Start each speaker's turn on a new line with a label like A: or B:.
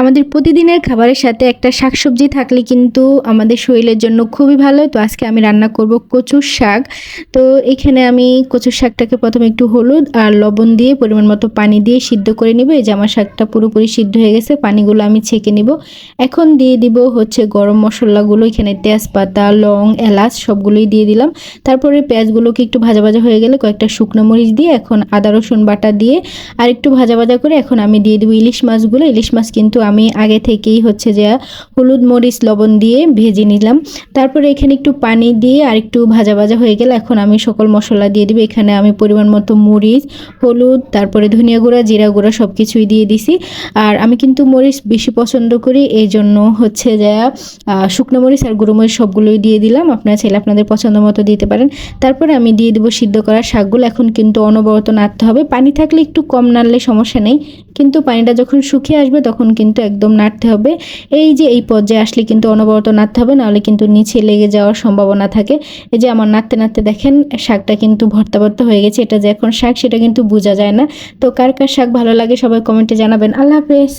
A: আমাদের প্রতিদিনের খাবারের সাথে একটা শাকসবজি থাকলে কিন্তু আমাদের শরীরের জন্য খুবই ভালো। তো আজকে আমি রান্না করব কচুর শাক। তো এখানে আমি কচুর শাকটাকে প্রথমে একটু হলুদ আর লবণ দিয়ে পরিমাণ মতো পানি দিয়ে সিদ্ধ করে নিব। এই যে আমার শাকটা পুরোপুরি সিদ্ধ হয়ে গেছে, পানিগুলো আমি ছেঁকে নিব। এখন দিয়ে দিব হচ্ছে গরম মশলাগুলো, এখানে তেজপাতা, লং, এলাচ সবগুলোই দিয়ে দিলাম। তারপরে পেঁয়াজগুলোকে একটু ভাজা ভাজা হয়ে গেলে কয়েকটা শুকনো মরিচ দিয়ে এখন আদা রসুন বাটা দিয়ে আর একটু ভাজা ভাজা করে এখন আমি দিয়ে দেবো ইলিশ মাছগুলো। ইলিশ মাছ কিন্তু আমি আগে থেকেই হচ্ছে যে হলুদ মরিচ লবণ দিয়ে ভেজে নিলাম। তারপরে এখানে একটু পানি দিয়ে আর একটু ভাজা ভাজা হয়ে গেলে এখন আমি সকল মশলা দিয়ে দিব। এখানে আমি পরিমাণ মতো মরিচ, হলুদ, তারপরে ধনিয়া গুঁড়া, জিরা গুঁড়া সব কিছুই দিয়ে দিছি। আর আমি কিন্তু মরিচ বেশি পছন্দ করি, এই জন্য হচ্ছে যে শুকনো মরিচ আর গুঁড়ো মরিচ সবগুলোই দিয়ে দিলাম। আপনারা চাইলে আপনাদের পছন্দ মতো দিতে পারেন। তারপরে আমি দিয়ে দেবো সিদ্ধ করা শাকগুলো। এখন কিন্তু অনবরত নাড়তে হবে, পানি থাকলে একটু কম নাড়লে সমস্যা নেই, কিন্তু পানিটা যখন শুকিয়ে আসবে তখন কিন্তু একদম নাড়তে হবে। এই যে এই পর্যায়ে আসলে কিন্তু অনবরত নাড়তে হবে, নাহলে কিন্তু নিচে লেগে যাওয়ার সম্ভাবনা থাকে। এই যে আমার নাড়তে নাড়তে দেখেন শাকটা কিন্তু ভর্তা ভর্তা হয়ে গেছে। এটা যে এখন শাক সেটা কিন্তু বোঝা যায় না। তো কার কার শাক ভালো লাগে সবাই কমেন্টে জানাবেন। আল্লাহ হাফেজ।